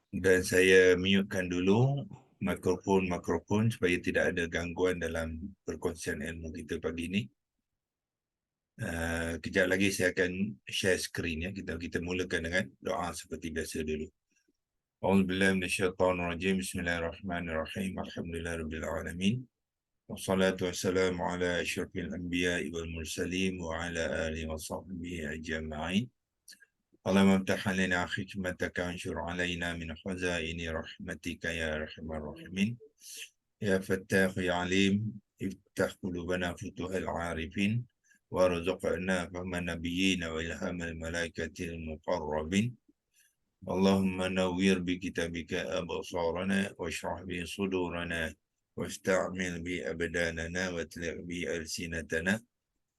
Dan saya mute-kan dulu mikrofon supaya tidak ada gangguan dalam perkongsian ilmu kita pagi ini. Kejap lagi saya akan share screen ya. Kita mulakan dengan doa seperti biasa dulu. A'udzubillahi minasyaitonirrajim. Bismillahirrahmanirrahim. Alhamdulillahirabbil alamin. Wassalatu wassalamu ala asyrafil anbiya'i wal mursalin wa ala alihi wa sahbihi ajma'in. اللهم افتح علينا حكمتك وانشر علينا من خزائن رحمتك يا ارحم الراحمين يا فتاح يا عليم افتح قلوبنا فتوح العارفين وارزقنا فهم النبيين والهام الملائكة المقربين اللهم نوّر بكتابك أبصارنا واشرح به صدورنا واستعمل به أبداننا واطلق به ألسنتنا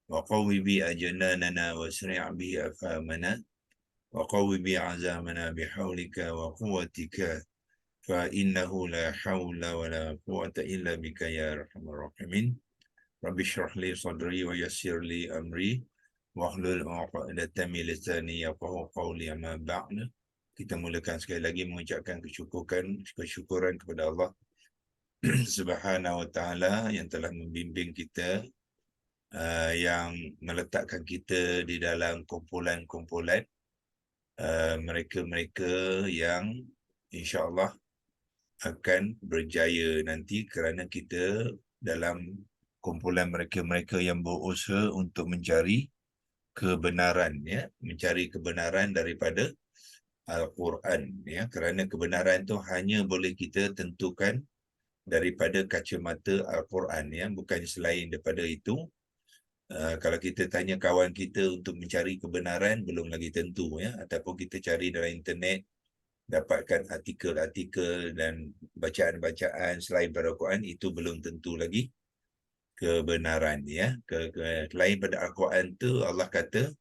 وقوي به أجناننا واسرع به أفهامنا وقوي بعزامنا بحولك وقوتك فإنه لا حول ولا قوة إلا بك يا أرحم الراحمين رب اشرح لي صدري ويسر لي أمري واحلل عقدة من لساني يفقهوا قولي أما بعد. Kita mulakan sekali lagi mengucapkan kesyukuran kepada Allah Subhanahu wa taala yang telah membimbing kita, yang meletakkan kita di dalam kumpulan-kumpulan mereka-mereka yang insya-Allah akan berjaya nanti, kerana kita dalam kumpulan mereka-mereka yang berusaha untuk mencari kebenaran ya, mencari kebenaran daripada Al-Quran ya, kerana kebenaran itu hanya boleh kita tentukan daripada kacamata Al-Quran ya, bukan selain daripada itu. Kalau kita tanya kawan kita untuk mencari kebenaran, belum lagi tentu ya, ataupun kita cari dalam internet dapatkan artikel-artikel dan bacaan-bacaan selain pada Al-Quran, itu belum tentu lagi kebenaran ya. Selain pada Al-Quran tu Allah kata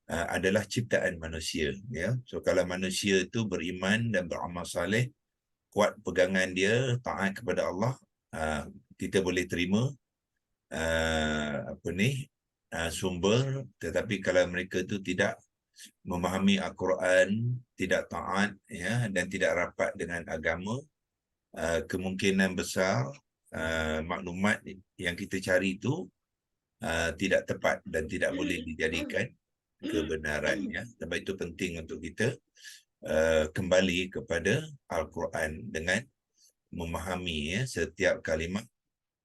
adalah ciptaan manusia ya. So kalau manusia itu beriman dan beramal saleh, kuat pegangan dia, taat kepada Allah, kita boleh terima sumber. Tetapi kalau mereka itu tidak memahami Al-Quran, tidak taat ya, dan tidak rapat dengan agama, kemungkinan besar maklumat yang kita cari itu tidak tepat dan tidak boleh dijadikan kebenaran ya. Sebab itu penting untuk kita kembali kepada Al-Quran dengan memahami ya, setiap kalimat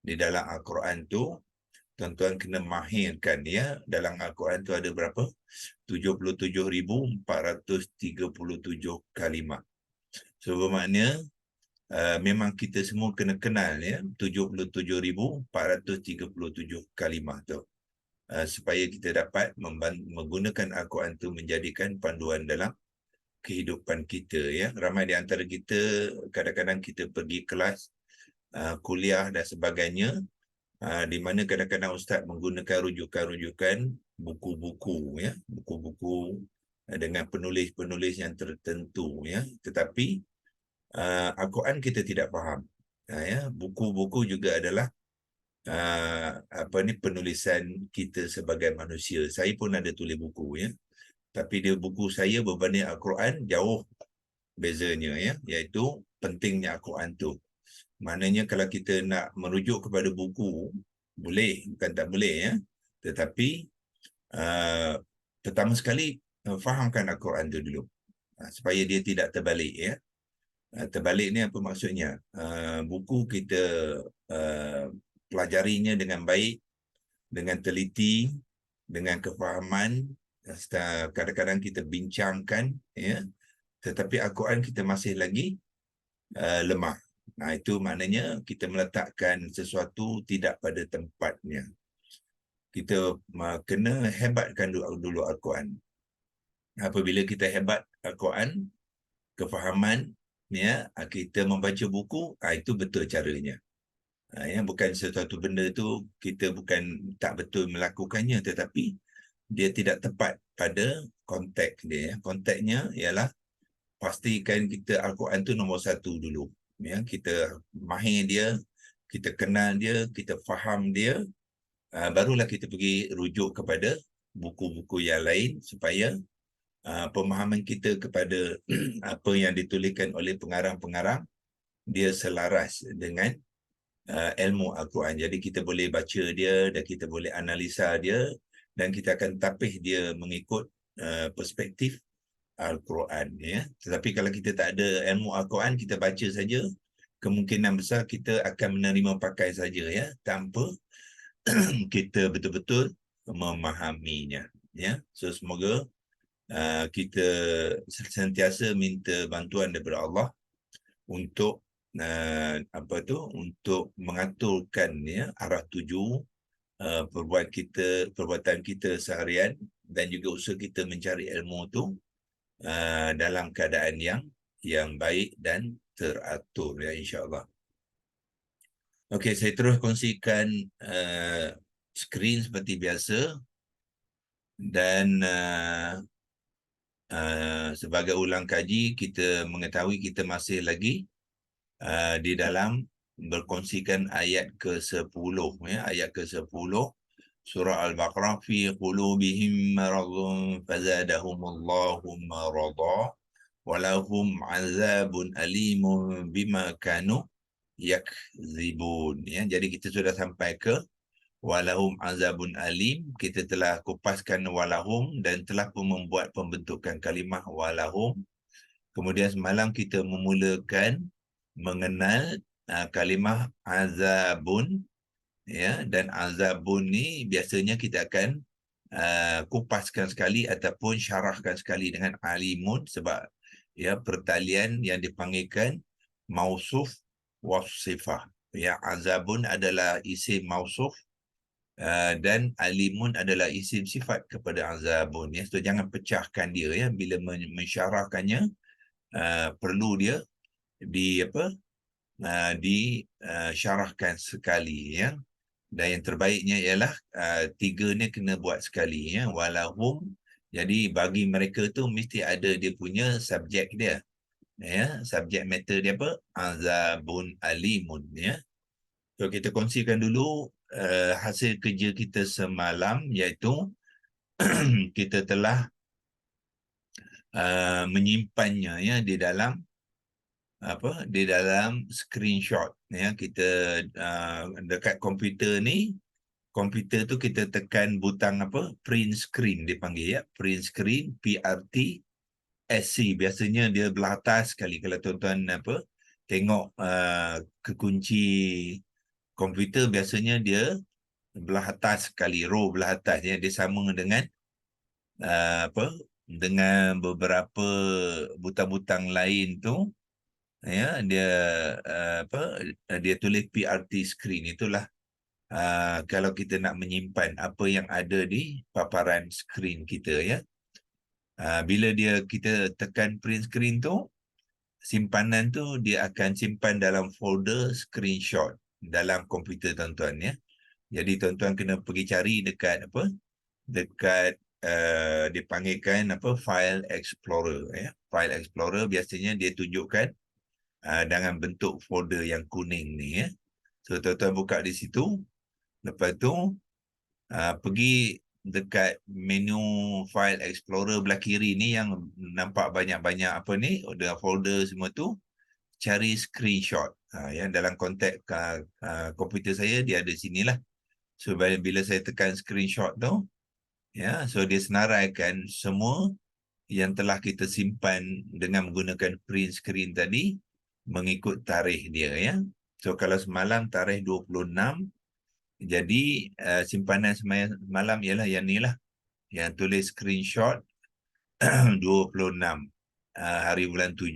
di dalam Al-Quran tu. Tuan-tuan kena mahirkan ya, dalam Al-Quran tu ada berapa? 77,437 kalimat. So bermakna memang kita semua kena kenal ya 77,437 kalimat tu, supaya kita dapat menggunakan Al-Quran tu menjadikan panduan dalam kehidupan kita ya. Ramai di antara kita kadang-kadang kita pergi kelas, kuliah dan sebagainya, di mana kadang-kadang ustaz menggunakan rujukan-rujukan buku-buku ya, buku-buku dengan penulis-penulis yang tertentu ya, tetapi Al-Quran kita tidak faham ya. Buku-buku juga adalah penulisan kita sebagai manusia. Saya pun ada tulis buku ya, tapi dia buku saya berbanding Al-Quran jauh bezanya ya, iaitu pentingnya Al-Quran tu. Maknanya kalau kita nak merujuk kepada buku, boleh, bukan tak boleh ya, tetapi pertama sekali fahamkan Al-Quran tu dulu, supaya dia tidak terbalik ya. Terbalik ni apa maksudnya? Buku kita pelajarinya dengan baik, dengan teliti, dengan kefahaman, kadang-kadang kita bincangkan ya, tetapi Al-Quran kita masih lagi lemah. Itu maknanya kita meletakkan sesuatu tidak pada tempatnya. Kita kena hebatkan dulu Al-Quran. Apabila kita hebat Al-Quran, kefahaman ya, kita membaca buku, itu betul caranya. Ya, bukan sesuatu benda tu kita bukan tak betul melakukannya, tetapi dia tidak tepat pada konteks dia. Konteksnya ialah pastikan kita Al-Quran tu nombor satu dulu ya. Kita mahir dia, kita kenal dia, kita faham dia, barulah kita pergi rujuk kepada buku-buku yang lain supaya pemahaman kita kepada apa yang dituliskan oleh pengarang-pengarang dia selaras dengan ilmu Al-Quran. Jadi kita boleh baca dia dan kita boleh analisa dia dan kita akan tapih dia mengikut perspektif Al-Quran. Ya. Tetapi kalau kita tak ada ilmu Al-Quran, kita baca saja, kemungkinan besar kita akan menerima pakai saja ya, tanpa kita betul-betul memahaminya. Ya. So semoga kita sentiasa minta bantuan daripada Allah untuk untuk mengaturkan ya arah tuju perbuatan kita seharian dan juga usaha kita mencari ilmu tu dalam keadaan yang baik dan teratur ya, insya-Allah. Okey, saya terus kongsikan skrin seperti biasa dan sebagai ulang kaji, kita mengetahui kita masih lagi di dalam berkongsikan ayat ke-10 ya, ayat ke-10 surah Al-Baqarah, fi qulubihim maradun fazadahumullahu marada walahum azabun alimun bima kanu yakzibun ya. Jadi kita sudah sampai ke walahum azabun alim. Kita telah kupaskan walahum dan telah pun membuat pembentukan kalimah walahum. Kemudian semalam kita memulakan mengenal kalimah azabun ya, dan azabun ni biasanya kita akan kupaskan sekali ataupun syarahkan sekali dengan alimun, sebab ya pertalian yang dipanggilkan mausuf wasifah ya. Azabun adalah isim mausuf dan alimun adalah isim sifat kepada azabun ya. So jangan pecahkan dia ya, bila mensyarahkannya perlu dia disyarahkan sekali ya. Dan yang terbaiknya ialah tiga ni kena buat sekali ya. Walahum, jadi bagi mereka tu mesti ada dia punya subjek dia ya, subjek matter dia apa, azabun alimun ya. So kita kongsikan dulu hasil kerja kita semalam, iaitu kita telah menyimpannya ya di dalam screenshot ya. Kita dekat komputer ni, komputer tu kita tekan butang print screen dipanggil ya, print screen, PRT SC. Biasanya dia belah atas sekali. Kalau tuan-tuan tengok kekunci komputer, biasanya dia belah atas sekali, row belah atas ya. Dia sama dengan dengan beberapa butang-butang lain tu ya. Dia dia tulis PRT screen. Itulah kalau kita nak menyimpan apa yang ada di paparan skrin kita ya. Bila kita tekan print screen tu, simpanan tu dia akan simpan dalam folder screenshot dalam komputer tuan-tuan ya. Jadi tuan-tuan kena pergi cari dekat dipanggilkan file explorer ya. File explorer biasanya dia tunjukkan dengan bentuk folder yang kuning ni ya. So tuan-tuan buka di situ. Lepas tu pergi dekat menu file explorer belah kiri ni yang nampak banyak-banyak folder semua tu, cari screenshot ya. Dalam konteks komputer saya dia ada sinilah. So bila saya tekan screenshot tu ya, so dia senaraikan semua yang telah kita simpan dengan menggunakan print screen tadi mengikut tarikh dia ya. So kalau semalam tarikh 26, jadi simpanan semalam ialah yang ni lah, yang tulis screenshot 26 hari bulan 7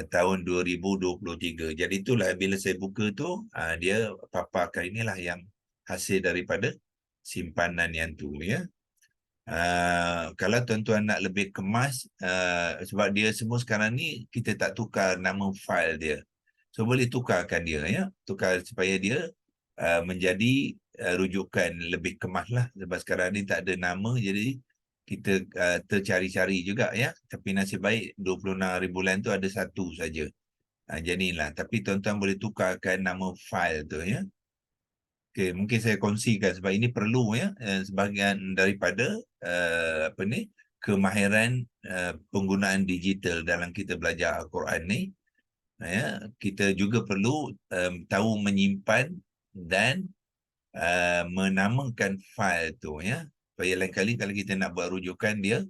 tahun 2023. Jadi itulah bila saya buka tu dia paparkan inilah yang hasil daripada simpanan yang tu ya. Kalau tuan-tuan nak lebih kemas, sebab dia semua sekarang ni kita tak tukar nama file dia, so boleh tukarkan dia ya, tukar supaya dia menjadi rujukan lebih kemas lah. Sebab sekarang ni tak ada nama, jadi kita tercari-cari juga ya. Tapi nasib baik 26 hari bulan tu ada satu saja. Jadilah, tapi tuan-tuan boleh tukarkan nama file tu ya. Okay, mungkin saya kongsikan sebab ini perlu ya, sebahagian daripada kemahiran penggunaan digital dalam kita belajar Al-Quran ni, ya, kita juga perlu tahu menyimpan dan menamakan fail tu, ya. Supaya lain kali kalau kita nak buat rujukan dia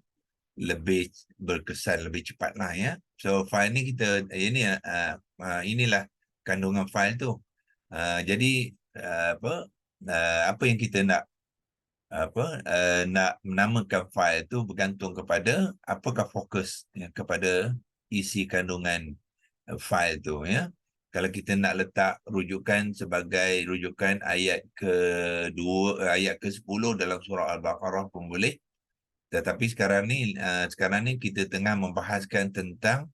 lebih berkesan, lebih cepat lah, ya. So fail ni kita inilah kandungan fail tu. Jadi apa yang kita nak nak menamakan fail tu bergantung kepada apakah fokus, ya, kepada isi kandungan fail tu, ya. Kalau kita nak letak rujukan sebagai rujukan ayat ayat ke-10 dalam surah Al-Baqarah pun boleh. Tetapi sekarang ni kita tengah membahaskan tentang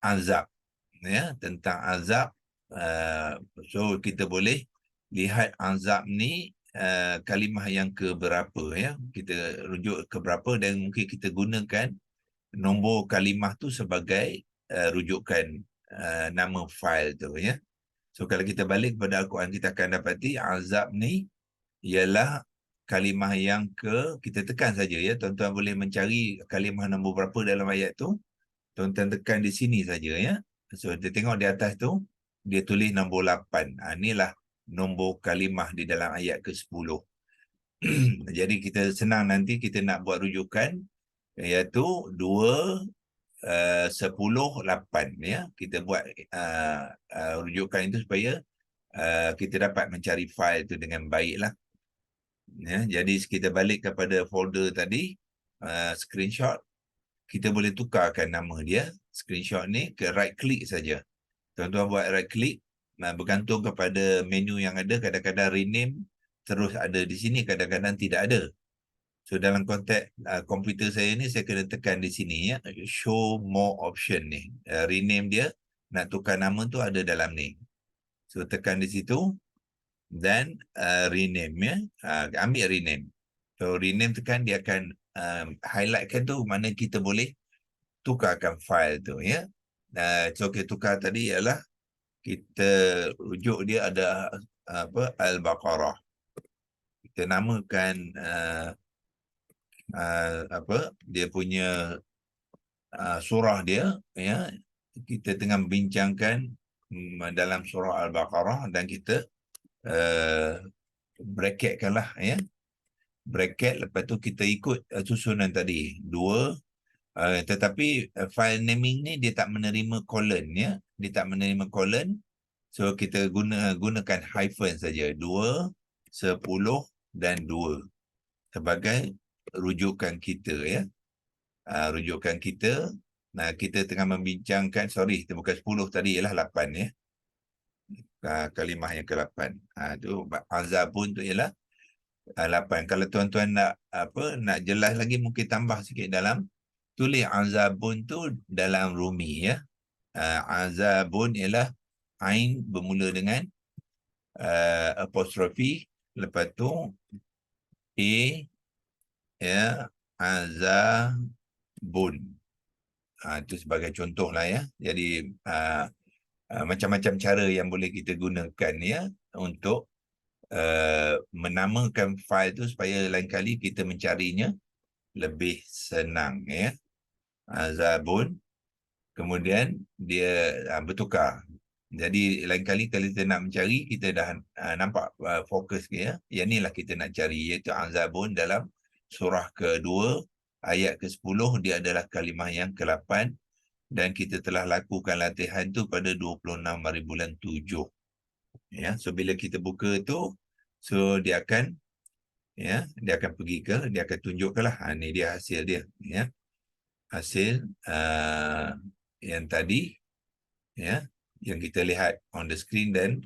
azab, ya, tentang azab. So kita boleh lihat azab ni kalimah yang ke berapa, ya. Kita rujuk ke berapa dan mungkin kita gunakan nombor kalimah tu sebagai rujukan nama fail tu, ya. So kalau kita balik kepada Al-Quran, kita akan dapati azab ni ialah kalimah yang kita tekan saja, ya. Tuan-tuan boleh mencari kalimah nombor berapa dalam ayat tu. Tuan-tuan tekan di sini saja, ya. So kita tengok di atas tu dia tulis nombor 8. Inilah nombor kalimah di dalam ayat ke-10. Jadi kita senang nanti kita nak buat rujukan, iaitu 2 10 8, ya. Kita buat rujukan itu supaya kita dapat mencari fail itu dengan baiklah, ya. Jadi kita balik kepada folder tadi, screenshot, kita boleh tukarkan nama dia screenshot ni ke right click saja. Tuan-tuan buat right click, bergantung kepada menu yang ada. Kadang-kadang rename terus ada di sini, kadang-kadang tidak ada. So dalam konteks komputer saya ni, saya kena tekan di sini, ya, show more option ni. Rename dia, nak tukar nama tu ada dalam ni. So tekan di situ dan rename, ya. Ambil rename. So rename tekan, dia akan highlightkan tu mana kita boleh tukarkan file tu, ya. So kita tukar tadi ialah kita rujuk dia ada Al-Baqarah. Kita namakan dia punya surah dia, ya. Kita tengah membincangkan dalam surah Al-Baqarah dan kita bracketkanlah, ya. Bracket, lepas tu kita ikut susunan tadi 2. Tetapi file naming ni dia tak menerima colon, ya. Dia tak menerima colon. So kita gunakan hyphen saja, 2, 10 dan 2 sebagai rujukan kita, ya. Rujukan kita. Nah, kita tengah membincangkan, sorry, itu bukan 10 tadi, ialah 8, ya. Kalimah yang ke-8. Tu azabun tu ialah 8. Kalau tuan-tuan nak jelas lagi, mungkin tambah sikit dalam, tulis azabun tu dalam Rumi, ya. Azabun ialah ain bermula dengan apostrofi, lepas tu a, ya, azabun. Itu sebagai contoh lah, ya. Jadi macam-macam cara yang boleh kita gunakan, ya, untuk menamakan file tu supaya lain kali kita mencarinya lebih senang, ya. Azabun, kemudian dia bertukar. Jadi lain kali kalau kita nak mencari, kita dah nampak fokus dia. Yang inilah kita nak cari, iaitu azabun dalam surah ke-2 ayat ke-10. Dia adalah kalimah yang ke-8 dan kita telah lakukan latihan tu pada 26 hari bulan 7. Ya, so bila kita buka tu, so dia akan pergi dia akan tunjukkanlah, ni dia hasil dia, ya. Hasil yang tadi, ya, yang kita lihat on the screen. Dan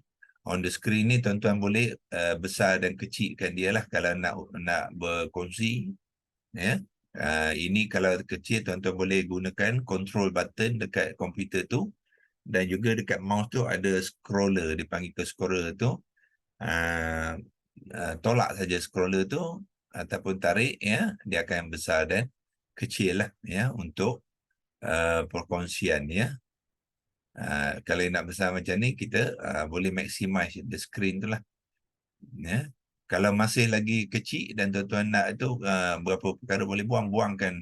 on the screen ni tuan-tuan boleh besar dan kecilkan dia lah kalau nak berkongsi, ya. Ini kalau kecil, tuan-tuan boleh gunakan control button dekat komputer tu, dan juga dekat mouse tu ada scroller, dipanggil ke scroller tu. Tolak saja scroller tu ataupun tarik, ya, dia akan besar dan kecil lah, ya, untuk perkongsian, ya. Kalau nak besar macam ni, kita boleh maximize the screen tu lah, ya. Kalau masih lagi kecil dan tuan-tuan nak itu berapa perkara boleh buang, buangkan,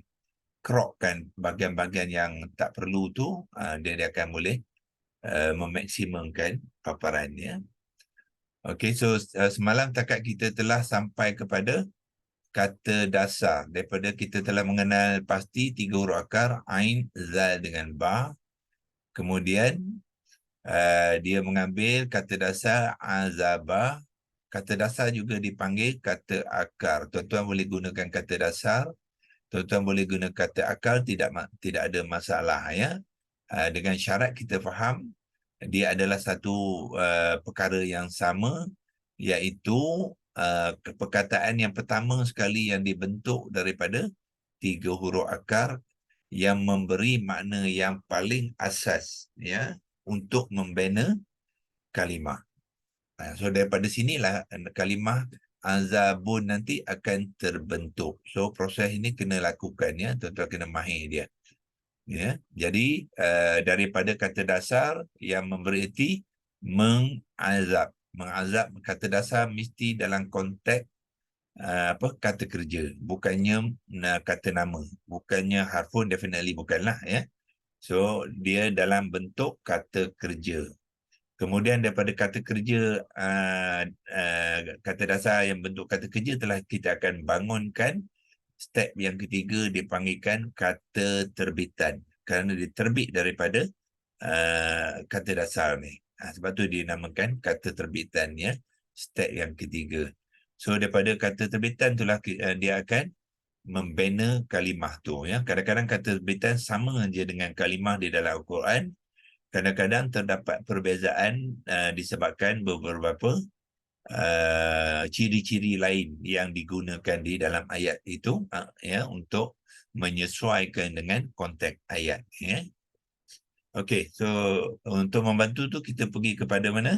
crop kan bahagian-bahagian yang tak perlu tu, dia akan boleh memaksimumkan paparannya. Okey, so semalam takat kita telah sampai kepada kata dasar. Daripada kita telah mengenal pasti 3 huruf akar, Ain, Zal dengan Ba. Kemudian dia mengambil kata dasar azabah. Kata dasar juga dipanggil kata akar. Tuan-tuan boleh gunakan kata dasar, tuan-tuan boleh guna kata akar, tidak ada masalah ya. Dengan syarat kita faham dia adalah satu perkara yang sama, iaitu perkataan yang pertama sekali yang dibentuk daripada 3 huruf akar yang memberi makna yang paling asas ya untuk membina kalimah. So daripada sinilah kalimah azabun nanti akan terbentuk. So proses ini kena lakukan ya, tuan-tuan kena mahir dia. Ya, jadi daripada kata dasar yang memberi erti mengazab. Mengazab kata dasar mesti dalam konteks kata kerja, bukannya kata nama, bukannya harfun, definitely bukanlah ya. So dia dalam bentuk kata kerja. Kemudian daripada kata kerja, kata dasar yang bentuk kata kerja telah kita akan bangunkan step yang ketiga dipanggilkan kata terbitan. Kerana dia terbit daripada kata dasar ni. Sebab tu dinamakan kata terbitan ya. Step yang ketiga. So daripada kata terbitan itulah dia akan membina kalimah tu ya. Kadang-kadang kata terbitan sama je dengan kalimah di dalam Al-Quran. Kadang-kadang terdapat perbezaan disebabkan beberapa ciri-ciri lain yang digunakan di dalam ayat itu ya untuk menyesuaikan dengan konteks ayat ya. Okey, so untuk membantu tu kita pergi kepada mana?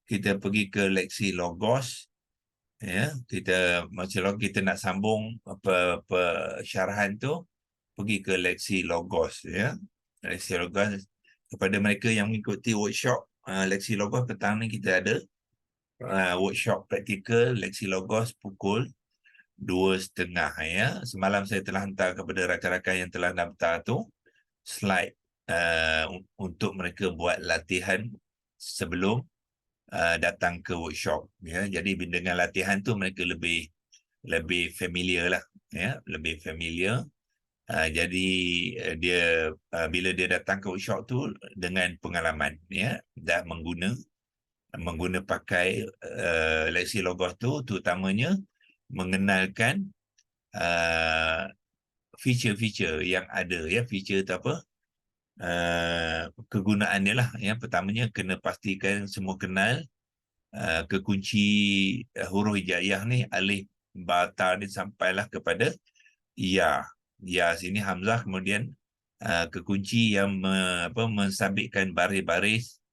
Kita pergi ke leksi logos ya. Kita macam kita nak sambung syarahan tu, pergi ke leksi logos ya. Leksi logos kepada mereka yang mengikuti workshop leksi logos petang ni kita ada workshop praktikal leksi logos pukul 2.30 ya. Semalam saya telah hantar kepada rakan-rakan yang telah daftar tu slide untuk mereka buat latihan sebelum datang ke workshop ya. Jadi dengan latihan tu mereka lebih familiar lah ya, lebih familiar. Jadi dia bila dia datang ke workshop tu dengan pengalaman ya, dah mengguna pakai leksi logos tu, terutamanya mengenalkan feature-feature yang ada ya. Feature tu apa? Kegunaan dia lah ya. Pertamanya kena pastikan semua kenal kekunci huruf hijaiyah ni, alif, ba, ta ni sampailah kepada ya. Ya sini hamzah, kemudian kekunci yang mensabitkan baris-baris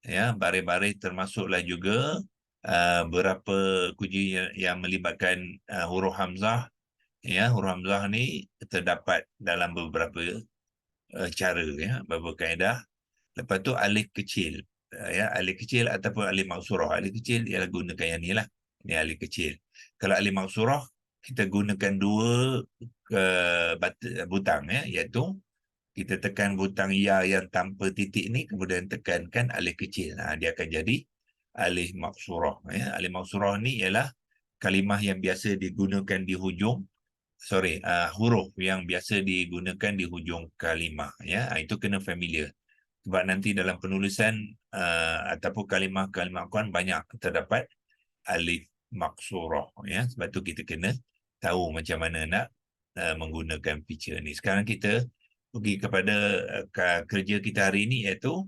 ya, baris-baris termasuklah juga berapa kunci yang melibatkan huruf hamzah ya. Huruf hamzah ni terdapat dalam beberapa cara ya, beberapa kaedah. Lepas tu alif kecil ya, alif kecil ataupun alif maksurah. Alif kecil ialah gunakan yang ni lah, ni alif kecil. Kalau alif maksurah kita gunakan dua butang ya, iaitu kita tekan butang ya yang tanpa titik ni, kemudian tekankan alif kecil. Dia akan jadi alif maksurah ya. Alif maksurah ni ialah kalimah yang biasa digunakan di hujung, huruf yang biasa digunakan di hujung kalimah ya. Itu kena familiar. Sebab nanti dalam penulisan ataupun kalimah-kalimah Quran banyak terdapat alif maksurah ya. Sebab tu kita kena tahu macam mana nak menggunakan feature ni. Sekarang kita pergi kepada kerja kita hari ini, iaitu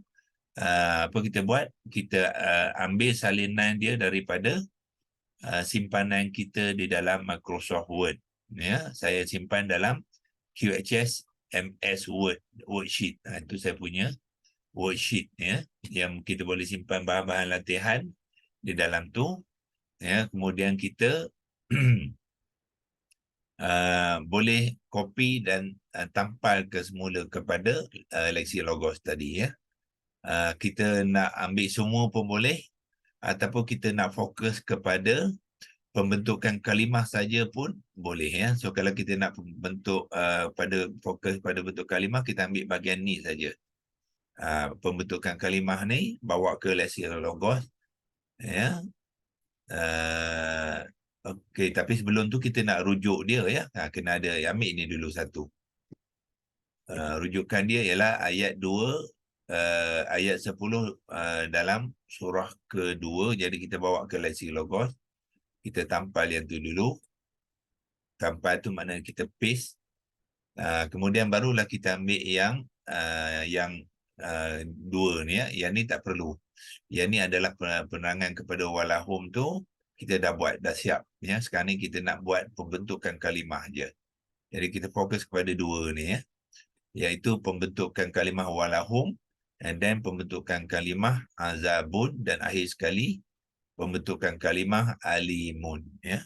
apa kita buat? Kita ambil salinan dia daripada simpanan kita di dalam Microsoft Word ya. Saya simpan dalam QHS MS Word worksheet. Itu saya punya worksheet ya, yang kita boleh simpan bahan-bahan latihan di dalam tu ya. Kemudian kita boleh copy dan tampal ke semula kepada leksi logos tadi ya. Kita nak ambil semua pun boleh, ataupun kita nak fokus kepada pembentukan kalimah saja pun boleh ya. So kalau kita nak bentuk fokus pada bentuk kalimah, kita ambil bahagian ni saja. Pembentukan kalimah ni bawa ke leksik logos ya. Okey, tapi sebelum tu kita nak rujuk dia ya. Kena ada ambil ni dulu satu. Rujukan dia ialah ayat 2 ayat 10 dalam surah kedua. Jadi kita bawa ke leksik logos. Kita tampal yang tu dulu. Tampal tu maknanya kita paste. Kemudian barulah kita ambil yang dua ni ya. Yang ni tak perlu. Yang ni adalah penerangan kepada walahum tu kita dah buat, dah siap ya. Sekarang ni kita nak buat pembentukan kalimah je. Jadi kita fokus kepada dua ni ya. Iaitu pembentukan kalimah walahum, and then pembentukan kalimah azabun, dan akhir sekali pembentukan kalimah alimun ya.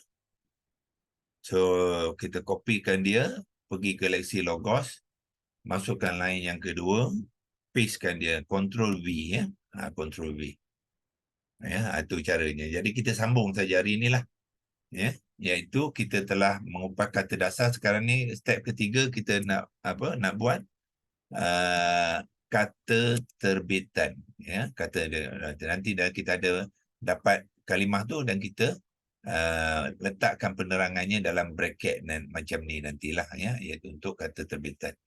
So kita kopikan dia, pergi ke leksik logos, masukkan line yang kedua, pastekan dia, Ctrl V ya. Ctrl V. Ya, itu caranya. Jadi kita sambung saja hari inilah. Ya, iaitu kita telah mengupas kata dasar. Sekarang ni step ketiga kita nak buat kata terbitan ya. Kata dia nanti dah kita ada dapat kalimah tu dan kita letakkan penerangannya dalam bracket dan macam ni nantilah ya, iaitu untuk kata terbitan.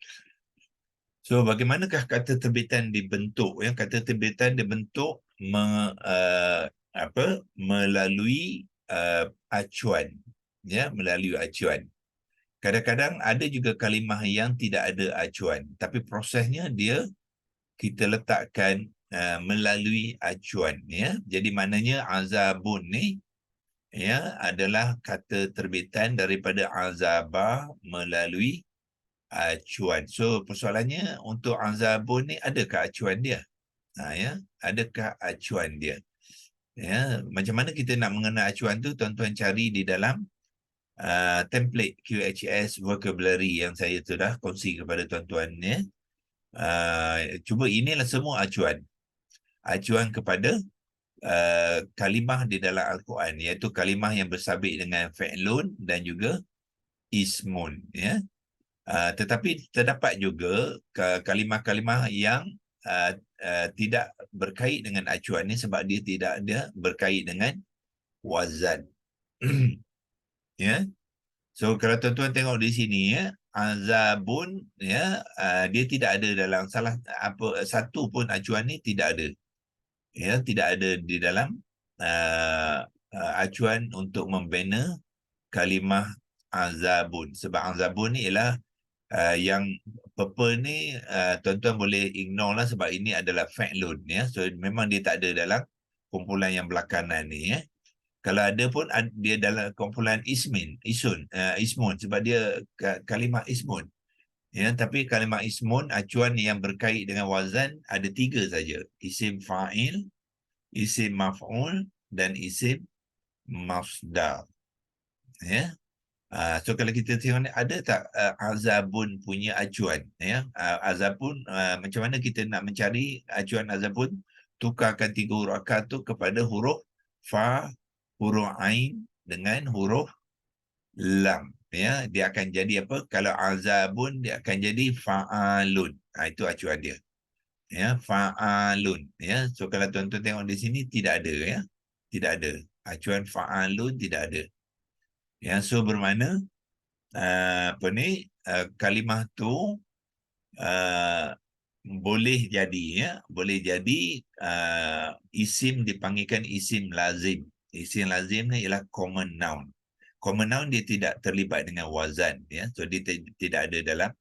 So bagaimanakah kata terbitan dibentuk ya? Kata terbitan dibentuk melalui acuan ya, melalui acuan. Kadang-kadang ada juga kalimah yang tidak ada acuan, tapi prosesnya dia kita letakkan melalui acuan ya. Jadi maknanya azabun ni ya adalah kata terbitan daripada azabah melalui acuan. So persoalannya untuk azabun ni adakah acuan dia? Ya, adakah acuan dia? Ya, macam mana kita nak mengenal acuan tu? Tuan-tuan cari di dalam template QHS vocabulary yang saya sudah kongsi kepada tuan-tuan ya. Cuba inilah semua acuan. Acuan kepada kalimah di dalam Al-Quran, iaitu kalimah yang bersabit dengan fi'lun dan juga ismun ya. Tetapi terdapat juga kalimah-kalimah yang tidak berkait dengan acuan ni sebab dia tidak ada berkait dengan wazan. Ya. So kalau tuan-tuan tengok di sini ya, azabun ya, dia tidak ada dalam satu pun acuan ni tidak ada. Ya, tidak ada di dalam acuan untuk membina kalimah azabun. Sebab azabun ni ialah yang purple ni tuan-tuan boleh ignore lah sebab ini adalah fi'lun ya. So memang dia tak ada dalam kumpulan yang belakangan ni ya. Kalau ada pun dia dalam kumpulan ismun sebab dia kalimah ismun. Ya, tapi kalimah ismun acuan yang berkait dengan wazan ada 3 saja. Isim fa'il, isim maf'ul dan isim masdar. Ya. So kalau kita tengok ni ada tak azabun punya acuan ya. Azabun macam mana kita nak mencari acuan azabun? Tukarkan 3 huruf akar tu kepada huruf fa, huruf ain dengan huruf lam ya. Dia akan jadi apa? Kalau azabun dia akan jadi fa'alun. Itu acuan dia. Ya, fa'alun ya. So kalau tuan-tuan tengok di sini tidak ada ya. Tidak ada. Acuan fa'alun tidak ada. Ya, so bermakna kalimah tu boleh jadi ya, boleh jadi isim dipanggilkan isim lazim. Isim lazim ni ialah common noun. Common noun dia tidak terlibat dengan wazan ya, so dia tidak ada dalam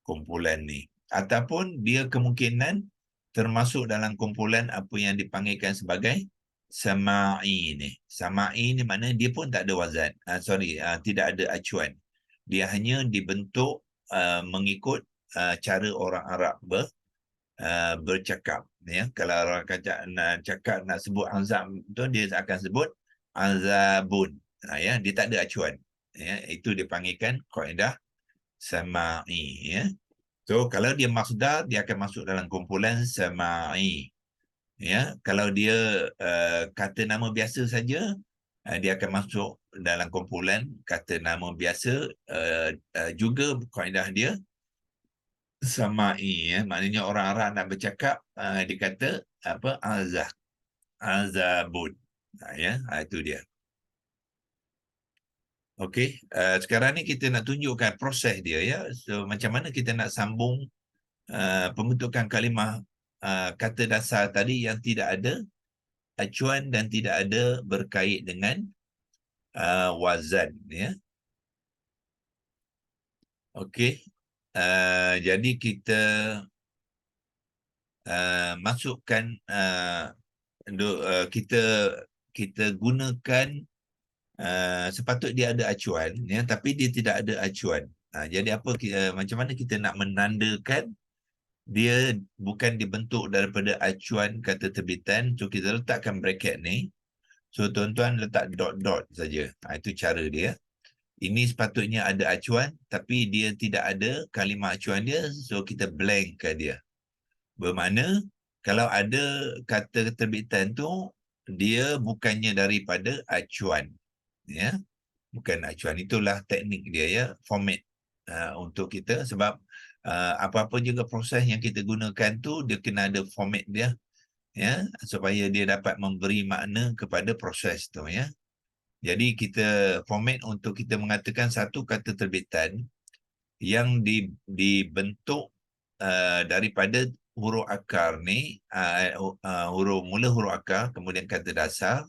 kumpulan ni. Ataupun dia kemungkinan termasuk dalam kumpulan apa yang dipanggilkan sebagai sama'i ni. Sama'i ni maknanya dia pun tak ada wazan. Tidak ada acuan. Dia hanya dibentuk mengikut cara orang Arab bercakap ya. Kalau orang nak sebut azab tu dia akan sebut azabun ya. Dia tak ada acuan ya. Itu dipanggilkan kaedah sama'i ya. So kalau dia masdar dia akan masuk dalam kumpulan sama'i ya. Kalau dia kata nama biasa saja dia akan masuk dalam kumpulan kata nama biasa, juga kaedah dia sama'i, ya. Maknanya orang Arab nak bercakap, dia kata apa, azabun. Ya, itu dia. Okey, sekarang ni kita nak tunjukkan proses dia, ya. So macam mana kita nak sambung pembentukan kalimah kata dasar tadi yang tidak ada acuan dan tidak ada berkait dengan wazan, ya. Okey, jadi kita masukkan kita gunakan sepatut dia ada acuan, ya, tapi dia tidak ada acuan. Jadi apa macam mana kita nak menandakan dia bukan dibentuk daripada acuan kata terbitan. So kita letakkan bracket ni. So tuan-tuan letak dot-dot saja. Itu cara dia. Ini sepatutnya ada acuan tapi dia tidak ada kalimah acuan dia. So kita blankkan dia. Bermakna kalau ada kata terbitan tu dia bukannya daripada acuan, ya. Bukan acuan. Itulah teknik dia, ya, format untuk kita. Sebab apa-apa juga proses yang kita gunakan tu dia kena ada format dia, ya, supaya dia dapat memberi makna kepada proses tu, ya. Jadi kita format untuk kita mengatakan satu kata terbitan yang dibentuk daripada huruf akar ni, huruf akar, kemudian kata dasar,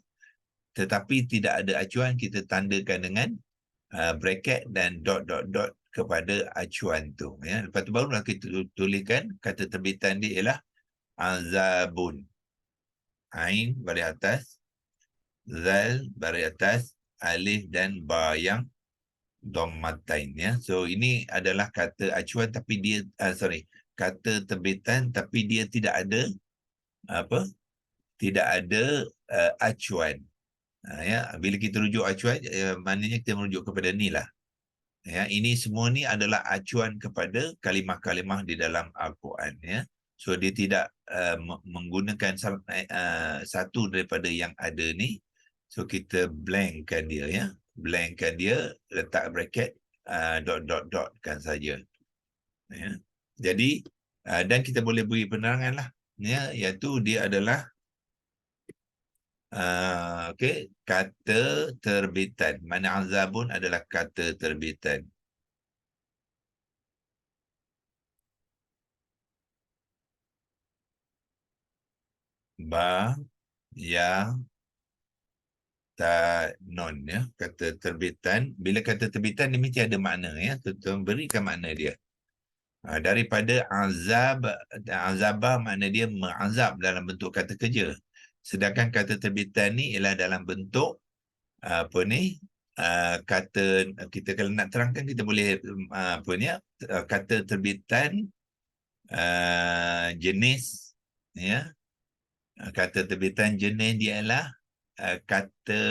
tetapi tidak ada acuan, kita tandakan dengan bracket dan dot kepada acuan tu, ya. Lepas tu barulah kita tuliskan kata terbitan dia ialah azabun. Ain baris atas, zal baris atas, alif dan ba yang dhammatain, ya. So ini adalah kata acuan tapi dia kata terbitan tapi dia tidak ada apa? Tidak ada acuan. Ya, bila kita rujuk acuan, maknanya kita merujuk kepada ni lah. Ya, ini semua ni adalah acuan kepada kalimah-kalimah di dalam Al-Quran, ya. So dia tidak menggunakan satu daripada yang ada ni. So kita blankkan dia, ya. Blankkan dia, letak bracket, dot kan saja. Ya. Jadi dan kita boleh beri penerangan lah, ya, iaitu dia adalah okey, kata terbitan. Mana azabun adalah kata terbitan. Ba, ya, ta, non, ya. Kata terbitan. Bila kata terbitan dia mesti ada makna, ya. Kita berikan makna dia. Daripada azabah makna dia mengazab dalam bentuk kata kerja. Sedangkan kata terbitan ni ialah dalam bentuk apa ni, kata, kita kalau nak terangkan kita boleh apa ni, kata terbitan jenis, ya. Kata terbitan jenis dia ialah kata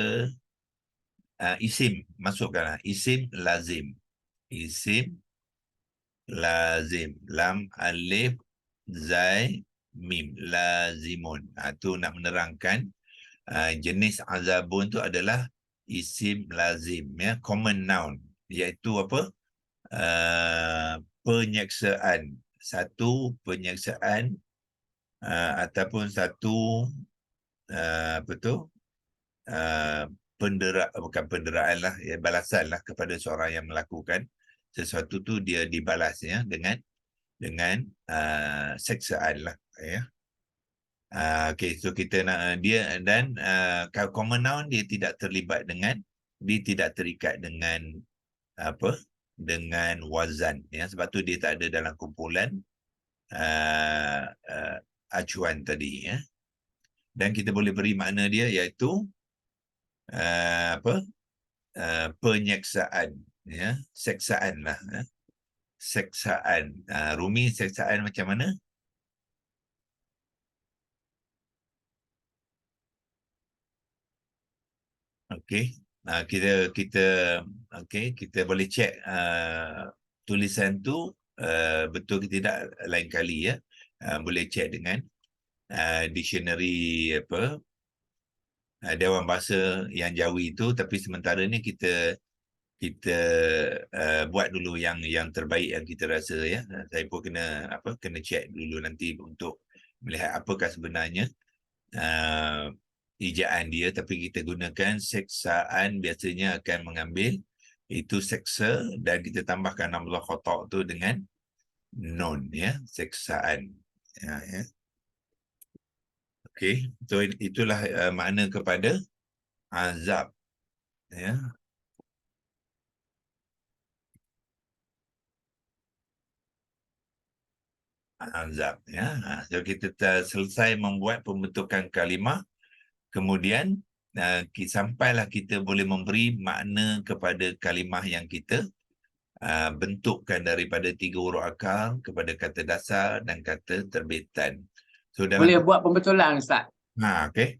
isim. Masukkanlah isim lazim. Isim lazim. Lam, alif, zai, mim. Lazimun. Itu nak menerangkan jenis azabun tu adalah isim lazim, ya, common noun, iaitu apa? Penyeksaan. Satu penyeksaan ataupun satu apa tu? Bukan penderaan lah, ya, balasan lah kepada seorang yang melakukan sesuatu tu, dia dibalas, ya, dengan seksaan lah, ya. Okey, so kita nak dia dan common noun dia tidak terlibat dengan, dia tidak terikat dengan apa, dengan wazan, ya. Sebab tu dia tak ada dalam kumpulan acuan tadi, ya. Dan kita boleh beri makna dia iaitu apa, penyeksaan, ya, seksaan lah, ya. Seksaan. Rumi, seksaan macam mana? Okey, kita okey, kita boleh cek tulisan tu betul ke tidak lain kali, ya. Boleh cek dengan dictionary apa, Dewan Bahasa yang Jawi itu, tapi sementara ni kita buat dulu yang terbaik yang kita rasa ya. Saya pun kena check dulu nanti untuk melihat apakah sebenarnya ejaan dia, tapi kita gunakan seksaan biasanya akan mengambil itu seksa dan kita tambahkan hamzah qata' tu dengan nun ya, seksaan. Ya. Okey, so itulah makna kepada azab ya. Azab ya. So kita selesai membuat pembentukan kalimah, kemudian sampailah kita boleh memberi makna kepada kalimah yang kita bentukkan daripada 3 huruf akar kepada kata dasar dan kata terbitan. So dalam Boleh buat pembetulan Ustaz. okey.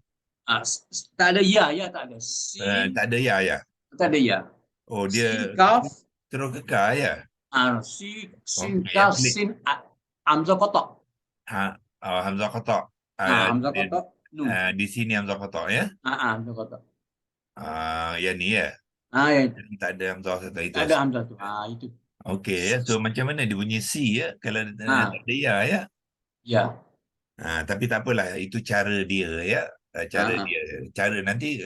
Tak ada ya tak ada. Sin Tak ada ya. tak ada ya. Oh, Sin dia kaf terus kekal ya. sin Okey, yang kaf pelik. sin hamzah qata'. Hamzah qata'. Hamzah qata' nun. Di sini hamzah qata' ya. Hamzah qata'. Yang ni ya. Ya. Tak ada hamzah qata' itu. Tak ada hamzah tu. Itu. Okey ya. So macam mana dia bunyi C ya kalau tak ada ya ya. Ya. Tapi tak apalah, itu cara dia ya. Cara nanti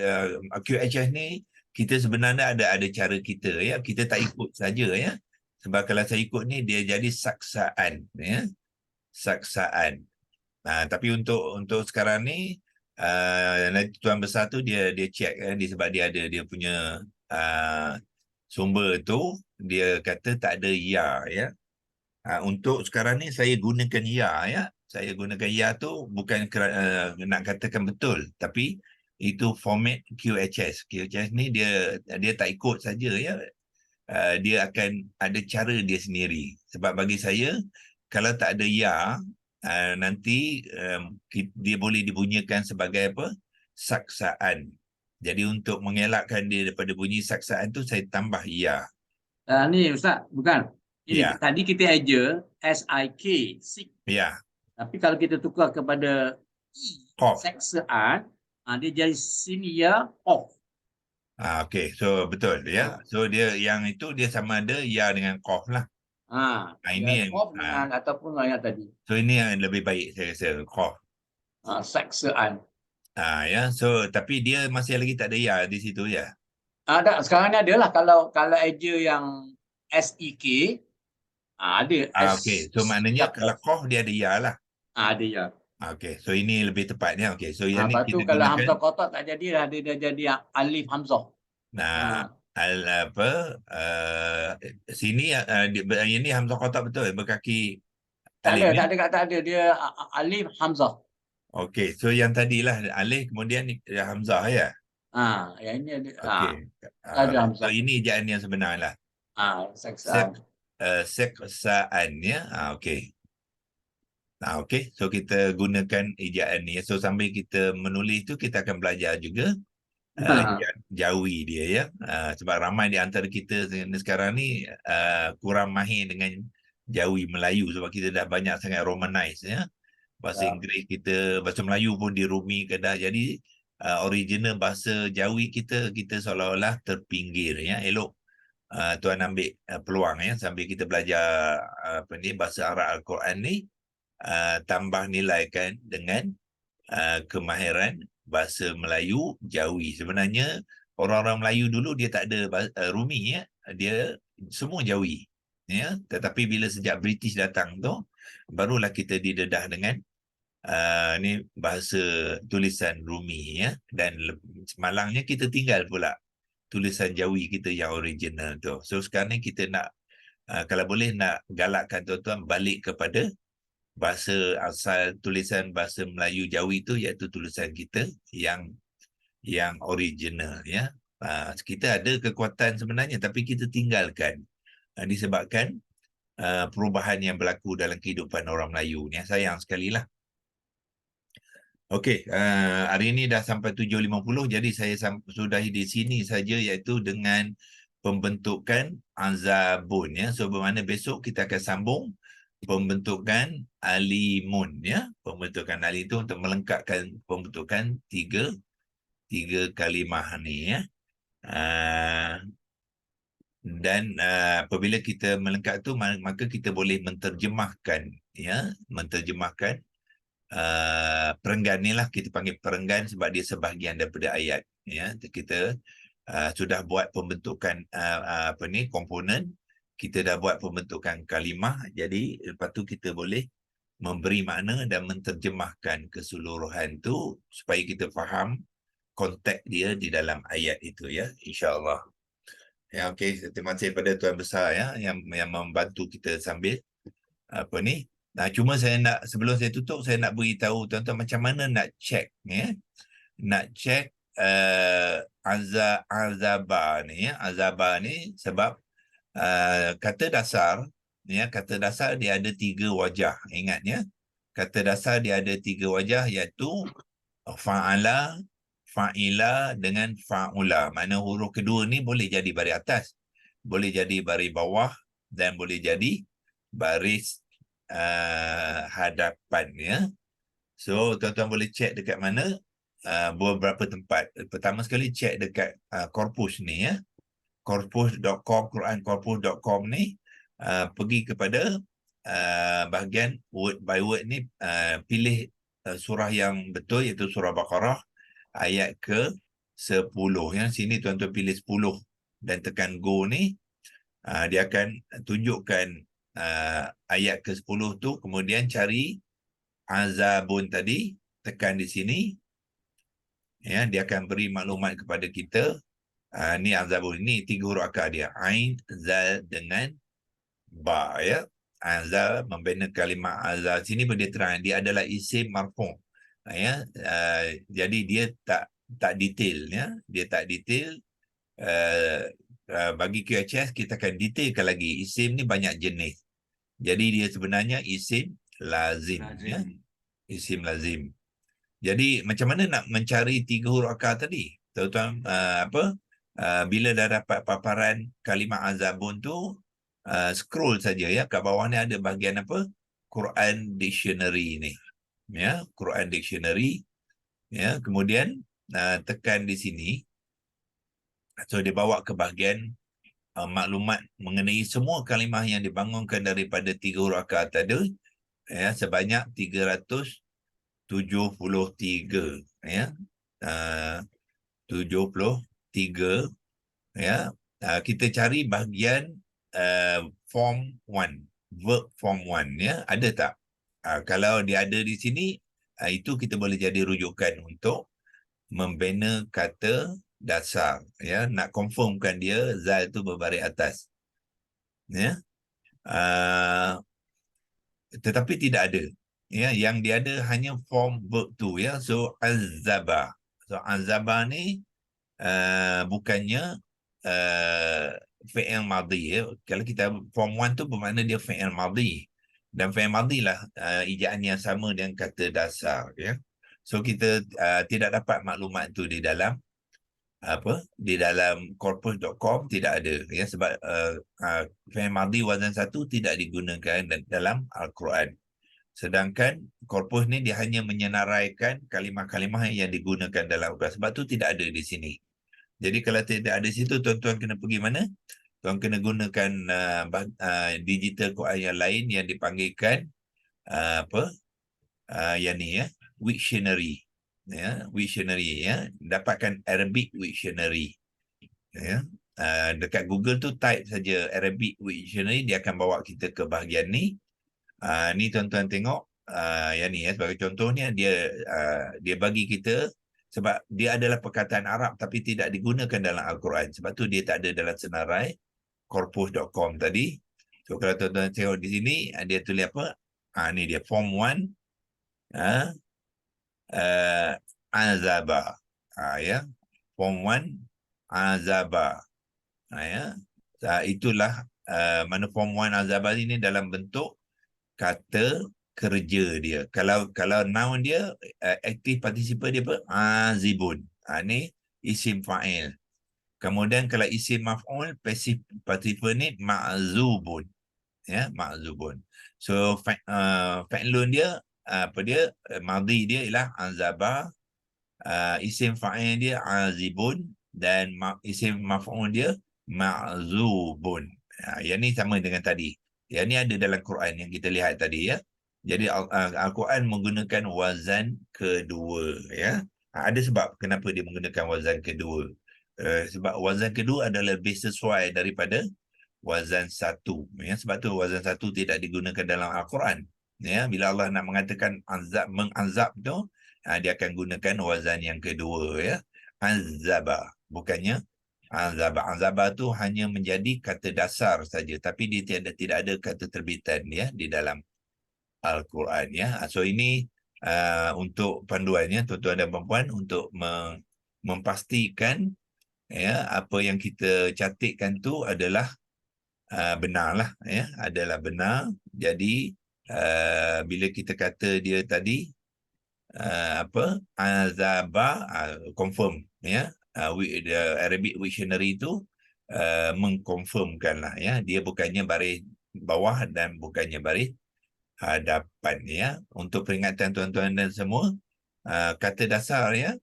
QHS ni kita sebenarnya ada cara kita ya. Kita tak ikut saja ya. Sebab kalau saya ikut ni dia jadi saksaan ya. Saksaan. Tapi untuk sekarang ni Tuan Besar tu dia check sebab dia ada dia punya sumber tu, dia kata tak ada ya ya. Untuk sekarang ni saya gunakan ya. Saya gunakan ya tu bukan nak katakan betul, tapi itu format QHS. QHS ni dia tak ikut saja ya. Dia akan ada cara dia sendiri. Sebab bagi saya kalau tak ada ya, nanti dia boleh dibunyikan sebagai apa? Saksaan. Jadi untuk mengelakkan dia daripada bunyi saksaan tu saya tambah ya. Ni Ustaz, bukan. Ini tadi kita eja SIK, sik. Ya. Tapi kalau kita tukar kepada seksaan, dia jadi sinia off. Okey, so betul ya. So dia yang itu dia sama ada ya dengan qaf lah. Ini yang qaf dengan ataupun yang tadi. So ini yang lebih baik saya rasa, qaf. Seksaan. Ya, so tapi dia masih lagi tak ada ya di situ ya. Ada, sekarang ni adalah kalau eja yang SEK, ada Okey, so maknanya kalau qaf dia ada ya lah. Ada ya. Okey, so ini lebih tepatnya. Okey, so yang ni Lepas tu kita kalau gunakan hamzah qata' tak jadi lah, dia jadi alif hamzah. Sini ini hamzah qata' betul berkaki tak alif ada, tak ada dia alif hamzah. Okey, so yang tadilah alif kemudian hamzah ya. Yang ini Okey. ada hamzah. So ini ejaan yang sebenar lah. Seksaan. Seksaan ya. Okey. Okey, so kita gunakan ejaan ni. So sambil kita menulis tu kita akan belajar juga Jawi dia ya. Sebab ramai di antara kita sekarang ni kurang mahir dengan Jawi Melayu sebab kita dah banyak sangat romanize ya. Bahasa Inggeris kita, bahasa Melayu pun dirumi ke dah. Jadi original bahasa Jawi kita seolah-olah terpinggir ya. Elok tuan ambil peluang ya sambil kita belajar bahasa Arab Al-Quran ni, tambah nilaikan dengan kemahiran bahasa Melayu Jawi. Sebenarnya orang-orang Melayu dulu dia tak ada Rumi ya, dia semua Jawi ya. Tetapi bila sejak British datang tu barulah kita didedah dengan ni bahasa tulisan Rumi ya, dan semalangnya kita tinggal pula tulisan Jawi kita yang original tu. So sekarang ni kita nak kalau boleh nak galakkan tuan-tuan balik kepada bahasa asal tulisan bahasa Melayu Jawi tu, iaitu tulisan kita yang original ya. Kita ada kekuatan sebenarnya tapi kita tinggalkan disebabkan perubahan yang berlaku dalam kehidupan orang Melayu ni. Sayang sekali lah. Okey, hari ini dah sampai 7.50, jadi saya sudahi di sini saja, iaitu dengan pembentukan azabun ya. So bermakna besok kita akan sambung pembentukan alimun ya. Pembentukan ali itu untuk melengkapkan pembentukan tiga kalimah ni ya. Dan apabila kita melengkap tu, maka kita boleh menterjemahkan ya, menterjemahkan perenggan ni lah, kita panggil perenggan sebab dia sebahagian daripada ayat ya. Kita sudah buat pembentukan komponen, kita dah buat pembentukan kalimah, jadi lepas tu kita boleh memberi makna dan menterjemahkan keseluruhan tu supaya kita faham konteks dia di dalam ayat itu ya, insya-Allah. Ya, okey, terima kasih pada Tuan Besar ya yang membantu kita sambil ni. Nah, cuma saya nak, sebelum saya tutup, saya nak beritahu tuan-tuan macam mana nak check ya. Nak check azaba ni ya, azaba ni sebab kata dasar ya, kata dasar dia ada 3 wajah. Ingat ya. Kata dasar dia ada 3 wajah, iaitu fa'ala, fa'ila dengan fa'ula. Mana huruf kedua ni boleh jadi baris atas, boleh jadi baris bawah, dan boleh jadi baris hadapan ya. So tuan-tuan boleh check dekat mana, beberapa tempat. Pertama sekali check dekat korpus ni ya, korpus.com, qurankorpus.com ni, pergi kepada bahagian word by word ni, pilih surah yang betul, iaitu surah Baqarah ayat ke-10 ya. Sini tuan-tuan pilih 10 dan tekan go ni, dia akan tunjukkan ayat ke-10 tu, kemudian cari azabun tadi, tekan di sini ya, dia akan beri maklumat kepada kita. Ni azabun, ni 3 huruf akar dia, ain, zal dengan ba ya. Azal membina kalimah azal sini dia terang dia adalah isim marfu ya. Jadi dia tak detail ya, dia tak detail. Bagi QHS kita akan detailkan lagi, isim ni banyak jenis, jadi dia sebenarnya isim lazim ya, isim lazim. Jadi macam mana nak mencari 3 huruf akar tadi tuan-tuan? Bila dah dapat paparan kalimah azabun tu, scroll saja ya, kat bawah ni ada bahagian apa, Quran Dictionary ni ya, Quran Dictionary ya. Kemudian tekan di sini, so dia bawa ke bahagian maklumat mengenai semua kalimah yang dibangunkan daripada 3 huruf akar tadi ya, sebanyak 373 ya, 73 ya. Kita cari bahagian form 1, verb form 1 ya, ada tak? Kalau dia ada di sini, itu kita boleh jadi rujukan untuk membina kata dasar ya, nak confirmkan dia zal tu berbaris atas ya. Tetapi tidak ada ya, yang dia ada hanya form verb tu ya. So azaba, so azaba ni bukannya fi'il madhi ya. Kalau kita form 1 tu bermakna dia fi'il madhi, dan fi'il madhi lah ejaan yang sama dengan kata dasar ya. So kita tidak dapat maklumat tu di dalam di dalam corpus.com, tidak ada ya, sebab fi'il madhi wazan 1 tidak digunakan dalam Al-Quran. Sedangkan korpus ni dia hanya menyenaraikan kalimah-kalimah yang digunakan dalam Al-Quran, sebab tu tidak ada di sini. Jadi kalau tidak ada situ, tuan-tuan kena pergi mana? Tuan kena gunakan digital Quran yang lain yang dipanggilkan yang ni ya, Wiktionary ya, Wiktionary ya. Dapatkan Arabic Wiktionary ya. Dekat Google tu type saja Arabic Wiktionary, dia akan bawa kita ke bahagian ni. Ni tuan-tuan tengok yang ni ya, sebagai contohnya dia bagi kita, sebab dia adalah perkataan Arab tapi tidak digunakan dalam Al-Quran, sebab tu dia tak ada dalam senarai corpus.com tadi. So kalau tuan-tuan tengok di sini, dia tulis apa? Ni dia form 1 azaba ya, form 1 azaba ya. Itulah mana form 1 azaba ini dalam bentuk kata kerja dia. Kalau noun dia active participle dia apa? Azibun. Ni isim fa'il. Kemudian kalau isim maf'ul, passive participle ni ma'zubun. Ya, ma'zubun. So fa'ilun dia madhi dia ialah azaba, isim fa'il dia azibun dan isim maf'ul dia ma'zubun. Yang ni sama dengan tadi. Yang ni ada dalam Quran yang kita lihat tadi ya. Jadi Al-Quran menggunakan wazan kedua ya. Ada sebab kenapa dia menggunakan wazan kedua. Sebab wazan kedua adalah lebih sesuai daripada wazan satu. Ya, sebab tu wazan satu tidak digunakan dalam Al-Quran. Ya, bila Allah nak mengatakan mengazab tu, dia akan gunakan wazan yang kedua ya. Azaba, bukannya azaba. Azaba tu hanya menjadi kata dasar saja, tapi dia tidak ada kata terbitan ya di dalam Al-Quran ya. So ini untuk panduannya tuan-tuan dan puan-puan untuk memastikan ya apa yang kita catatkan tu adalah benarlah ya, adalah benar. Jadi bila kita kata dia tadi azaba, confirm ya, the Arabic Dictionary itu mengkonfirmkanlah ya, dia bukannya baris bawah dan bukannya baris hadapan ya. Untuk peringatan tuan-tuan dan semua, kata dasar ya,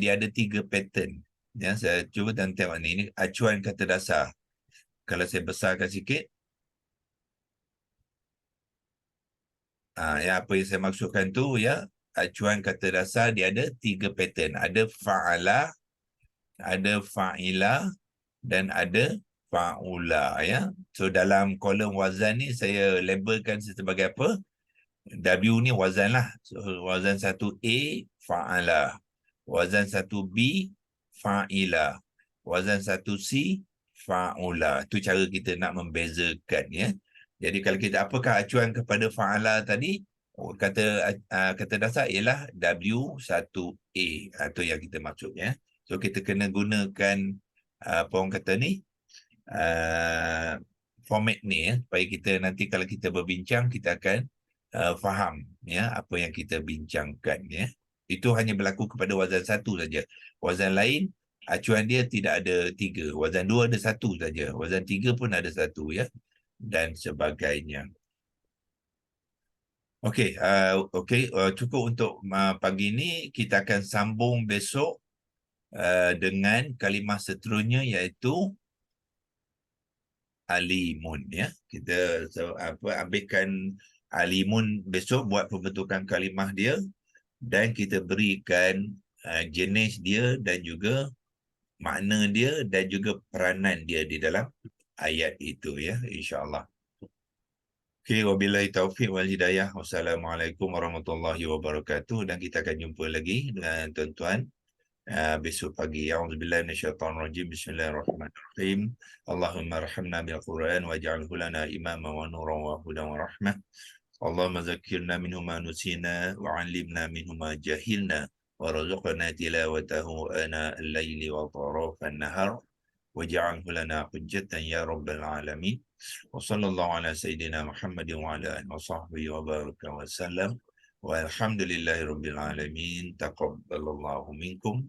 dia ada 3 pattern ya. Saya cuba dan tengok ni, ini acuan kata dasar. Kalau saya besarkan sikit, ya, apa yang saya maksudkan tu ya, acuan kata dasar dia ada 3 pattern. Ada fa'ala, ada fa'ila dan ada fa'ula ya. So dalam kolom wazan ni saya labelkan sebagai apa? W ni wazan lah. So, wazan 1A fa'ala, wazan 1B fa'ila, wazan 1C fa'ula. Itu cara kita nak membezakan ya. Jadi kalau kita apakah acuan kepada fa'ala tadi, kata dasar ialah W1A. Itu yang kita maksud ya. So kita kena gunakan apa orang kata ni, format ni ya, supaya kita nanti kalau kita berbincang kita akan faham ya apa yang kita bincangkan ya. Itu hanya berlaku kepada wazan 1 saja. Wazan lain acuan dia tidak ada 3. Wazan 2 ada 1 saja. Wazan 3 pun ada 1 ya, dan sebagainya. Okey, cukup untuk pagi ini. Kita akan sambung besok dengan kalimah seterusnya iaitu alimun ya. Kita ambilkan alimun besok buat pembentukan kalimah dia, dan kita berikan jenis dia dan juga makna dia dan juga peranan dia di dalam ayat itu ya, insya-Allah. Okey, wabillahi taufiq wal hidayah. Wassalamualaikum warahmatullahi wabarakatuh, dan kita akan jumpa lagi dengan tuan-tuan besok pagi. A'udzubillahi minasyaitonir rajim. Bismillahirrahmanirrahim. Allahumma arhamna bil Quran waj'alhu lana imama wa nuran wa hudan wa rahmah. Allahumma zakkirna minhu ma nusina wa 'allimna minhu ma jahilna warzuqna tilawatahu ana al-laili wa tarafan nahar waj'alhu lana hujjatan ya rabbal alamin. Wa sallallahu ala sayyidina Muhammadin wa ala alihi wa sahbihi wa baraka wa sallam. Walhamdulillahi rabbil alamin. Taqabbalallahu minkum.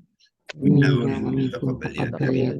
Innahu minkum taqabbal ya karim.